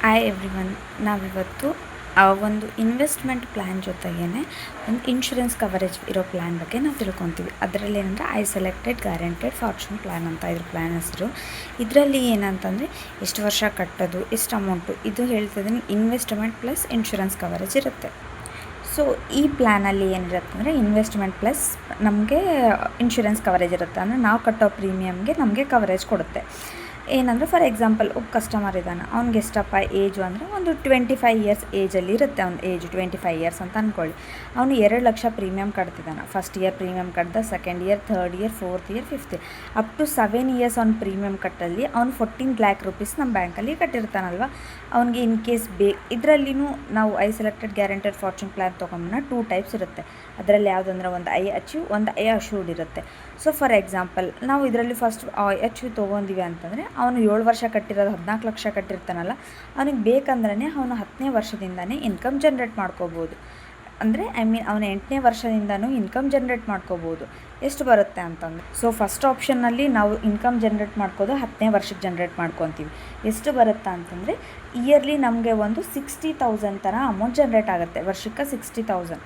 Hi everyone. ನಾವಿವತ್ತು ಒಂದು investment plan ಜೊತೆಗೇ ಒಂದು ಇನ್ಶೂರೆನ್ಸ್ ಕವರೇಜ್ ಇರೋ ಪ್ಲ್ಯಾನ್ ಬಗ್ಗೆ ನಾವು ತಿಳ್ಕೊತೀವಿ. ಅದರಲ್ಲಿ ಏನಂದರೆ I selected guaranteed fortune plan ಅಂತ ಇದ್ರ ಪ್ಲ್ಯಾನ್ ಹೆಸರು. ಇದರಲ್ಲಿ ಏನಂತಂದರೆ ಎಷ್ಟು ವರ್ಷ ಕಟ್ಟೋದು, ಎಷ್ಟು ಅಮೌಂಟು, ಇದು ಹೇಳ್ತಿದ್ದೀನಿ. ಇನ್ವೆಸ್ಟ್ಮೆಂಟ್ ಪ್ಲಸ್ ಇನ್ಶೂರೆನ್ಸ್ ಕವರೇಜ್ ಇರುತ್ತೆ. ಸೊ ಈ ಪ್ಲ್ಯಾನಲ್ಲಿ ಏನಿರುತ್ತೆ ಅಂದರೆ ಇನ್ವೆಸ್ಟ್ಮೆಂಟ್ ಪ್ಲಸ್ ನಮಗೆ ಇನ್ಶೂರೆನ್ಸ್ ಕವರೇಜ್ ಇರುತ್ತೆ. ಅಂದರೆ ನಾವು ಕಟ್ಟೋ ಪ್ರೀಮಿಯಮ್ಗೆ ನಮಗೆ ಕವರೇಜ್ ಕೊಡುತ್ತೆ. ಏನಂದರೆ ಫಾರ್ ಎಕ್ಸಾಂಪಲ್ ಒಬ್ಬ ಕಸ್ಟಮರ್ ಇದ್ದಾನೆ, ಅವ್ನಿಗೆ ಎಷ್ಟಪ್ಪ ಏಜು ಅಂದರೆ ಒಂದು 25 ಇಯರ್ಸ್ ಏಜಲ್ಲಿ ಇರುತ್ತೆ. ಅವ್ನ ಏಜ್ 25 ಇಯರ್ಸ್ ಅಂತ ಅಂದ್ಕೊಳ್ಳಿ. ಅವನು 2 ಲಕ್ಷ ಪ್ರೀಮಿಯಮ್ ಕಟ್ತಿದ್ದಾನೆ. ಫಸ್ಟ್ ಇಯರ್ ಪ್ರೀಮಿಯಮ್ ಕಟ್ದ, second year, third year, fourth year, fifth year, up to 7 years ಅವ್ನು ಪ್ರೀಮಿಯಮ್ ಕಟ್ಟಲ್ಲಿ ಅವ್ನು 14 ಲ್ಯಾಕ್ ರುಪೀಸ್ ನಮ್ಮ ಬ್ಯಾಂಕಲ್ಲಿ ಕಟ್ಟಿರ್ತಾನಲ್ವ. ಅವ್ನಿಗೆ ಇನ್ ಕೇಸ್ ಇದರಲ್ಲಿನೂ ನಾವು I selected guaranteed fortune plan ತೊಗೊಂಬನ 2 ಟೈಪ್ಸ್ ಇರುತ್ತೆ. ಅದರಲ್ಲಿ ಯಾವುದಂದ್ರೆ ಒಂದು ಐ ಅಚೀವ್, ಒಂದು ಐ ಅಶೂರ್ಡ್ ಇರುತ್ತೆ. ಸೊ ಫಾರ್ ಎಕ್ಸಾಂಪಲ್ ನಾವು ಇದರಲ್ಲಿ ಫಸ್ಟ್ ಐ ಅಚೀವ್ ತೊಗೊಂಡಿವಿ ಅಂತಂದರೆ ಅವನು 7 ವರ್ಷ ಕಟ್ಟಿರೋದು 14 ಲಕ್ಷ ಕಟ್ಟಿರ್ತಾನಲ್ಲ, ಅವನಿಗೆ ಬೇಕಂದ್ರೆ ಅವನು 10ನೇ ವರ್ಷದಿಂದನೇ ಇನ್ಕಮ್ ಜನ್ರೇಟ್ ಮಾಡ್ಕೋಬೋದು. ಅಂದರೆ ಅವನು 8ನೇ ವರ್ಷದಿಂದನೂ ಇನ್ಕಮ್ ಜನ್ರೇಟ್ ಮಾಡ್ಕೋಬೋದು. ಎಷ್ಟು ಬರುತ್ತೆ ಅಂತಂದರೆ, ಸೊ ಫಸ್ಟ್ ಆಪ್ಷನ್ನಲ್ಲಿ ನಾವು ಇನ್ಕಮ್ ಜನ್ರೇಟ್ ಮಾಡ್ಕೋದು 10ನೇ ವರ್ಷಕ್ಕೆ ಜನ್ರೇಟ್ ಮಾಡ್ಕೊತೀವಿ. ಎಷ್ಟು ಬರುತ್ತೆ ಅಂತಂದರೆ ಇಯರ್ಲಿ ನಮಗೆ ಒಂದು 60,000 ಥರ ಅಮೌಂಟ್ ಜನ್ರೇಟ್ ಆಗುತ್ತೆ. ವರ್ಷಕ್ಕೆ 60,000.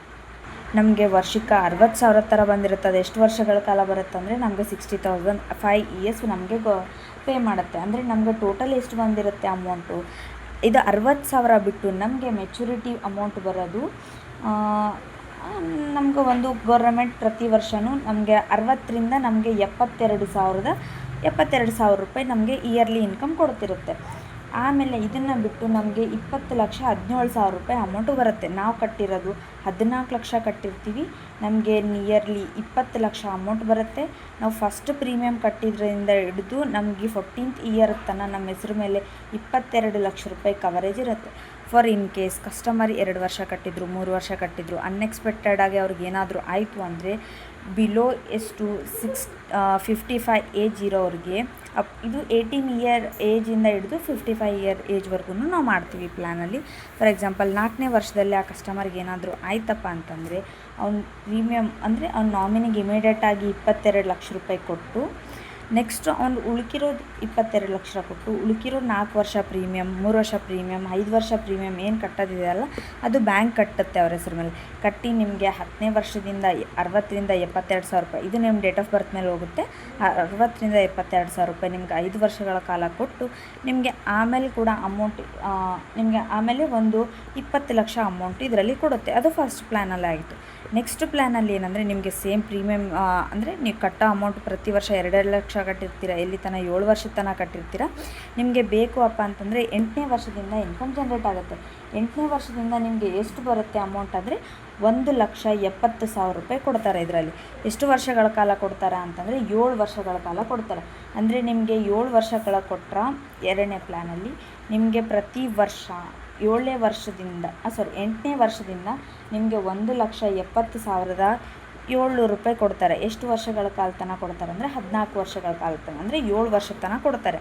ನಮಗೆ ವರ್ಷಕ್ಕೆ 60,000 ಥರ ಬಂದಿರುತ್ತೆ. ಅದು ಎಷ್ಟು ವರ್ಷಗಳ ಕಾಲ ಬರುತ್ತೆ ಅಂದರೆ ನಮಗೆ 60,000 5 ಇಯರ್ಸ್ ನಮಗೆ ಪೇ ಮಾಡುತ್ತೆ. ಅಂದರೆ ನಮಗೆ ಟೋಟಲ್ ಎಷ್ಟು ಬಂದಿರುತ್ತೆ ಅಮೌಂಟು, ಇದು 60,000 ಬಿಟ್ಟು ನಮಗೆ ಮೆಚುರಿಟಿ ಅಮೌಂಟ್ ಬರೋದು ನಮಗೆ ಒಂದು ಗೌರ್ಮೆಂಟ್ ಪ್ರತಿ ವರ್ಷವೂ ನಮಗೆ 60ರಿಂದ ನಮಗೆ 72,000 ರೂಪಾಯಿ ನಮಗೆ ಇಯರ್ಲಿ ಇನ್ಕಮ್ ಕೊಡ್ತಿರುತ್ತೆ. ಆಮೇಲೆ ಇದನ್ನು ಬಿಟ್ಟು ನಮಗೆ 20 ಲಕ್ಷ 17,000 ರೂಪಾಯಿ ಅಮೌಂಟು ಬರುತ್ತೆ. ನಾವು ಕಟ್ಟಿರೋದು 14 ಲಕ್ಷ ಕಟ್ಟಿರ್ತೀವಿ, ನಮಗೆ ನಿಯರ್ಲಿ 20 ಲಕ್ಷ ಅಮೌಂಟ್ ಬರುತ್ತೆ. ನಾವು ಫಸ್ಟ್ ಪ್ರೀಮಿಯಮ್ ಕಟ್ಟಿದ್ರಿಂದ ಹಿಡಿದು ನಮಗೆ 14th ಇಯರ್ ತನಕ ನಮ್ಮ ಹೆಸರು ಮೇಲೆ 22 ಲಕ್ಷ ರೂಪಾಯಿ ಕವರೇಜ್ ಇರುತ್ತೆ. ಫಾರ್ ಇನ್ ಕೇಸ್ ಕಸ್ಟಮರ್ 2 ವರ್ಷ ಕಟ್ಟಿದ್ರು, 3 ವರ್ಷ ಕಟ್ಟಿದ್ರು, ಅನ್ಎಕ್ಸ್ಪೆಕ್ಟೆಡ್ ಆಗಿ ಅವ್ರಿಗೆ ಏನಾದರೂ ಆಯಿತು ಅಂದರೆ ಬಿಲೋ ಎಷ್ಟು 55 ಏಜ್ ಇರೋರಿಗೆ ಇದು 18 ಇಯರ್ ಏಜಿಂದ ಹಿಡಿದು 55 ಇಯರ್ ಏಜ್ವರೆಗೂ ನಾವು ಮಾಡ್ತೀವಿ ಈ ಪ್ಲ್ಯಾನಲ್ಲಿ. ಫಾರ್ ಎಕ್ಸಾಂಪಲ್ 4ನೇ ವರ್ಷದಲ್ಲಿ ಆ ಕಸ್ಟಮರ್ಗೆ ಏನಾದರೂ ಆಯ್ತಪ್ಪ ಅಂತಂದರೆ ಅವ್ನು ಪ್ರೀಮಿಯಮ್ ಅಂದರೆ ಅವ್ನ ನಾಮಿನಿಗೆ ಇಮಿಡಿಯೇಟಾಗಿ 22 ಲಕ್ಷ ರೂಪಾಯಿ ಕೊಟ್ಟು, ನೆಕ್ಸ್ಟು ಅವ್ನು ಉಳ್ಕಿರೋದು 22 ಲಕ್ಷ ಕೊಟ್ಟು ಉಳ್ಕಿರೋ 4 ವರ್ಷ ಪ್ರೀಮಿಯಮ್, 3 ವರ್ಷ ಪ್ರೀಮಿಯಮ್, 5 ವರ್ಷ ಪ್ರೀಮಿಯಮ್ ಏನು ಕಟ್ಟೋದಿದೆಯಲ್ಲ ಅದು ಬ್ಯಾಂಕ್ ಕಟ್ಟುತ್ತೆ ಅವ್ರ ಹೆಸರು ಮೇಲೆ. ಕಟ್ಟಿ ನಿಮಗೆ 10ನೇ ವರ್ಷದಿಂದ 60ರಿಂದ 72,000 ರೂಪಾಯಿ, ಇದು ನಿಮ್ಮ ಡೇಟ್ ಆಫ್ ಬರ್ತ್ ಮೇಲೆ ಹೋಗುತ್ತೆ. 60ರಿಂದ 72,000 ರೂಪಾಯಿ ನಿಮ್ಗೆ 5 ವರ್ಷಗಳ ಕಾಲ ಕೊಟ್ಟು ನಿಮಗೆ ಆಮೇಲೆ ಕೂಡ ಅಮೌಂಟ್ ನಿಮಗೆ ಆಮೇಲೆ ಒಂದು 20 ಲಕ್ಷ ಅಮೌಂಟ್ ಇದರಲ್ಲಿ ಕೊಡುತ್ತೆ. ಅದು ಫಸ್ಟ್ ಪ್ಲ್ಯಾನಲ್ಲಿ ಆಯಿತು. ನೆಕ್ಸ್ಟ್ ಪ್ಲ್ಯಾನಲ್ಲಿ ಏನಂದರೆ ನಿಮಗೆ ಸೇಮ್ ಪ್ರೀಮಿಯಮ್ ಅಂದರೆ ನೀವು ಕಟ್ಟೋ ಅಮೌಂಟ್ ಪ್ರತಿ ವರ್ಷ 2 ಲಕ್ಷ ಕಟ್ಟಿರ್ತೀರ, ಎಲ್ಲಿ ತನಕ 7 ವರ್ಷದ ತನಕ ಕಟ್ಟಿರ್ತೀರ. ನಿಮಗೆ ಬೇಕು ಅಪ್ಪ ಅಂತಂದರೆ 8ನೇ ವರ್ಷದಿಂದ ಇನ್ಕಮ್ ಜನ್ರೇಟ್ ಆಗುತ್ತೆ. 8ನೇ ವರ್ಷದಿಂದ ನಿಮಗೆ ಎಷ್ಟು ಬರುತ್ತೆ ಅಮೌಂಟ್ ಅಂದರೆ 1,70,000 ರೂಪಾಯಿ ಕೊಡ್ತಾರೆ. ಇದರಲ್ಲಿ ಎಷ್ಟು ವರ್ಷಗಳ ಕಾಲ ಕೊಡ್ತಾರೆ ಅಂತಂದರೆ 7 ವರ್ಷಗಳ ಕಾಲ ಕೊಡ್ತಾರೆ. ಅಂದರೆ ನಿಮಗೆ 7 ವರ್ಷಗಳ ಕೊಟ್ಟರೆ 2ನೇ ಪ್ಲ್ಯಾನಲ್ಲಿ ನಿಮಗೆ ಪ್ರತಿ ವರ್ಷ 8ನೇ ವರ್ಷದಿಂದ ನಿಮಗೆ 1,70,700 ರೂಪಾಯಿ ಕೊಡ್ತಾರೆ. ಎಷ್ಟು ವರ್ಷಗಳ ಕಾಲ ತನಕ ಕೊಡ್ತಾರೆ ಅಂದರೆ 14 ವರ್ಷಗಳ ಕಾಲ ತನಕ, ಅಂದರೆ 7 ವರ್ಷದ ತನಕ ಕೊಡ್ತಾರೆ.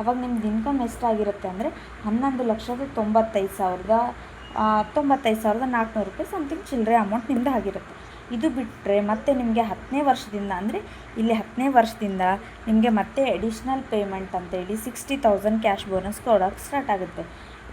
ಅವಾಗ ನಿಮ್ದು ಇನ್ಕಮ್ ಎಷ್ಟಾಗಿರುತ್ತೆ ಅಂದರೆ 11,95,400 ರೂಪಾಯಿ ಸಮಥಿಂಗ್ ಚಿಲ್ಲರೆ ಅಮೌಂಟ್ ನಿಮ್ಮದು ಆಗಿರುತ್ತೆ. ಇದು ಬಿಟ್ಟರೆ ಮತ್ತೆ ನಿಮಗೆ 10ನೇ ವರ್ಷದಿಂದ ಅಂದರೆ ಇಲ್ಲಿ 10ನೇ ವರ್ಷದಿಂದ ನಿಮಗೆ ಮತ್ತೆ ಅಡಿಷ್ನಲ್ ಪೇಮೆಂಟ್ ಅಂತೇಳಿ 60,000 ಕ್ಯಾಶ್ ಬೋನಸ್ ಕೊಡೋಕ್ಕೆ ಸ್ಟಾರ್ಟ್ ಆಗುತ್ತೆ.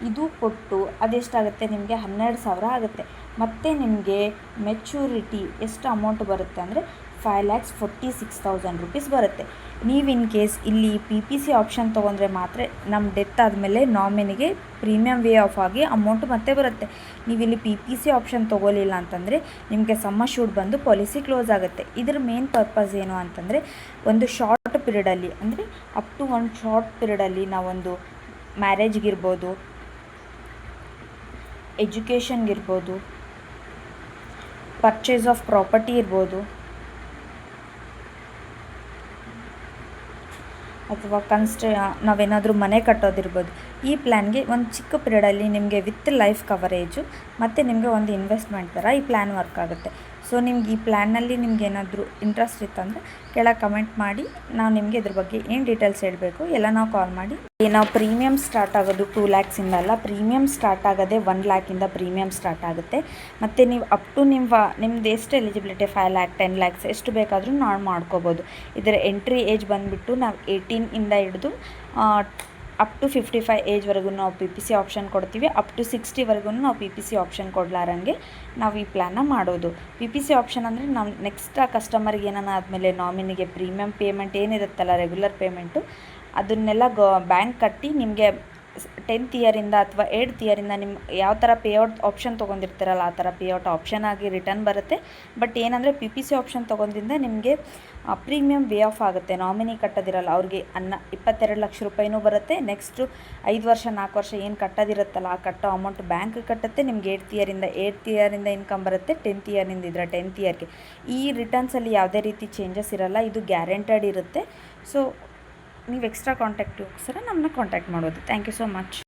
ಇದು ಕೊಟ್ಟು ಅದೆಷ್ಟಾಗುತ್ತೆ ನಿಮಗೆ 12,000 ಆಗುತ್ತೆ. ಮತ್ತು ನಿಮಗೆ ಮೆಚೂರಿಟಿ ಎಷ್ಟು ಅಮೌಂಟ್ ಬರುತ್ತೆ ಅಂದರೆ 5,46,000 ರೂಪೀಸ್ ಬರುತ್ತೆ. ನೀವು ಇನ್ ಕೇಸ್ ಇಲ್ಲಿ PPC ಆಪ್ಷನ್ ತೊಗೊಂಡ್ರೆ ಮಾತ್ರ ನಮ್ಮ ಡೆತ್ ಆದಮೇಲೆ ನಾಮಿನಿಗೆ ಪ್ರೀಮಿಯಮ್ ವೇ ಆಫ್ ಆಗಿ ಅಮೌಂಟ್ ಮತ್ತೆ ಬರುತ್ತೆ. ನೀವು ಇಲ್ಲಿ PPC ಆಪ್ಷನ್ ತೊಗೋಲಿಲ್ಲ ಅಂತಂದರೆ ನಿಮಗೆ ಸಮ್ ಅಶ್ಯೂರ್ಡ್ ಬಂದು ಪಾಲಿಸಿ ಕ್ಲೋಸ್ ಆಗುತ್ತೆ. ಇದ್ರ ಮೇನ್ ಪರ್ಪಸ್ ಏನು ಅಂತಂದರೆ ಒಂದು ಶಾರ್ಟ್ ಪೀರಿಯಡಲ್ಲಿ ಅಂದರೆ ಅಪ್ ಟು ಒಂದು ಶಾರ್ಟ್ ಪೀರಿಯಡಲ್ಲಿ ನಾವೊಂದು ಮ್ಯಾರೇಜ್ಗಿರ್ಬೋದು, ಎಜುಕೇಷನ್ಗಿರ್ಬೋದು, ಪರ್ಚೇಸ್ ಆಫ್ ಪ್ರಾಪರ್ಟಿ ಇರ್ಬೋದು, ಅಥವಾ ನಾವೇನಾದರೂ ಮನೆ ಕಟ್ಟೋದಿರ್ಬೋದು, ಈ ಪ್ಲ್ಯಾನ್ಗೆ ಒಂದು ಚಿಕ್ಕ ಪೀರಿಯಡಲ್ಲಿ ನಿಮಗೆ ವಿತ್ ಲೈಫ್ ಕವರೇಜು ಮತ್ತು ನಿಮಗೆ ಒಂದು ಇನ್ವೆಸ್ಟ್ಮೆಂಟ್ ಥರ ಈ ಪ್ಲ್ಯಾನ್ ವರ್ಕ್ ಆಗುತ್ತೆ. ಸೊ ನಿಮ್ಗೆ ಈ ಪ್ಲ್ಯಾನ್ನಲ್ಲಿ ನಿಮ್ಗೆ ಏನಾದರೂ ಇಂಟ್ರೆಸ್ಟ್ ಇತ್ತಂದರೆ ಕೆಳಗೆ ಕಮೆಂಟ್ ಮಾಡಿ, ನಾವು ನಿಮಗೆ ಇದ್ರ ಬಗ್ಗೆ ಏನು ಡೀಟೇಲ್ಸ್ ಹೇಳಬೇಕು ಎಲ್ಲ ನಾವು ಕಾಲ್ ಮಾಡಿ. ನಾವು ಪ್ರೀಮಿಯಮ್ ಸ್ಟಾರ್ಟ್ ಆಗೋದು 2 ಲ್ಯಾಕ್ಸಿಂದ ಅಲ್ಲ, ಪ್ರೀಮಿಯಮ್ ಸ್ಟಾರ್ಟ್ ಆಗೋದೇ 1 ಲ್ಯಾಕಿಂದ ಪ್ರೀಮಿಯಮ್ ಸ್ಟಾರ್ಟ್ ಆಗುತ್ತೆ. ಮತ್ತು ನೀವು ಅಪ್ ಟು ನಿಮ್ದು ಎಷ್ಟು ಎಲಿಜಿಬಿಲಿಟಿ 5 ಲ್ಯಾಕ್ 10 ಲ್ಯಾಕ್ಸ್ ಎಷ್ಟು ಬೇಕಾದರೂ ನಾವು ಮಾಡ್ಕೋಬೋದು. ಇದರ ಎಂಟ್ರಿ ಏಜ್ ಬಂದುಬಿಟ್ಟು ನಾವು 18 ಇಂದ ಹಿಡಿದು ಅಪ್ ಟು 55 ಏಜ್ವರೆಗೂ ನಾವು PPC ಆಪ್ಷನ್ ಕೊಡ್ತೀವಿ. ಅಪ್ ಟು 60ವರೆಗೂ ನಾವು PPC ಆಪ್ಷನ್ ಕೊಡಲಾರಂಗೆ ನಾವು ಈ ಪ್ಲ್ಯಾನ್ನ ಮಾಡೋದು. PPC ಆಪ್ಷನ್ ಅಂದರೆ ನಾವು ನೆಕ್ಸ್ಟ್ ಆ ಕಸ್ಟಮರ್ಗೆ ಏನಾನ ಆದಮೇಲೆ ನಾಮಿನಿಗೆ ಪ್ರೀಮಿಯಮ್ ಪೇಮೆಂಟ್ ಏನಿರುತ್ತಲ್ಲ ರೆಗ್ಯುಲರ್ ಪೇಮೆಂಟು ಅದನ್ನೆಲ್ಲ ಬ್ಯಾಂಕ್ ಕಟ್ಟಿ ನಿಮಗೆ 10th ಇಯರಿಂದ ಅಥವಾ 8th ಇಯರಿಂದ ನಿಮ್ಮ ಯಾವ ಥರ ಪೇಔಟ್ ಆಪ್ಷನ್ ತೊಗೊಂಡಿರ್ತೀರಲ್ಲ ಆ ಥರ ಪೇಔಟ್ ಆಪ್ಷನ್ ಆಗಿ ರಿಟರ್ನ್ ಬರುತ್ತೆ. ಬಟ್ ಏನಂದರೆ PPC ಆಪ್ಷನ್ ತೊಗೊಂಡಿಂದ ನಿಮಗೆ ಪ್ರೀಮಿಯಮ್ ವೇ ಆಫ್ ಆಗುತ್ತೆ. ನಾಮಿನಿ ಕಟ್ಟೋದಿರಲ್ಲ ಅವ್ರಿಗೆ 22 ಲಕ್ಷ ರೂಪಾಯಿನೂ ಬರುತ್ತೆ. ನೆಕ್ಸ್ಟು 5 ವರ್ಷ 4 ವರ್ಷ ಏನು ಕಟ್ಟೋದಿರುತ್ತಲ್ಲ ಆ ಕಟ್ಟೋ ಅಮೌಂಟ್ ಬ್ಯಾಂಕ್ ಕಟ್ಟುತ್ತೆ. ನಿಮ್ಗೆ 8th ಇಯರಿಂದ ಇನ್ಕಮ್ ಬರುತ್ತೆ. 10th ಇಯರ್ನಿಂದ ಇದ್ದರೆ 10th ಇಯರ್ಗೆ ಈ ರಿಟರ್ನ್ಸಲ್ಲಿ ಯಾವುದೇ ರೀತಿ ಚೇಂಜಸ್ ಇರಲ್ಲ. ಇದು ಗ್ಯಾರಂಟೆಡ್ ಇರುತ್ತೆ. ಸೊ ನೀವು ಎಕ್ಸ್ಟ್ರಾ ಕಾಂಟ್ಯಾಕ್ಟಿಗೋಸ್ಕರ ನಮ್ಮನ್ನ ಕಾಂಟ್ಯಾಕ್ಟ್ ಮಾಡ್ಬೋದು. Thank you so much.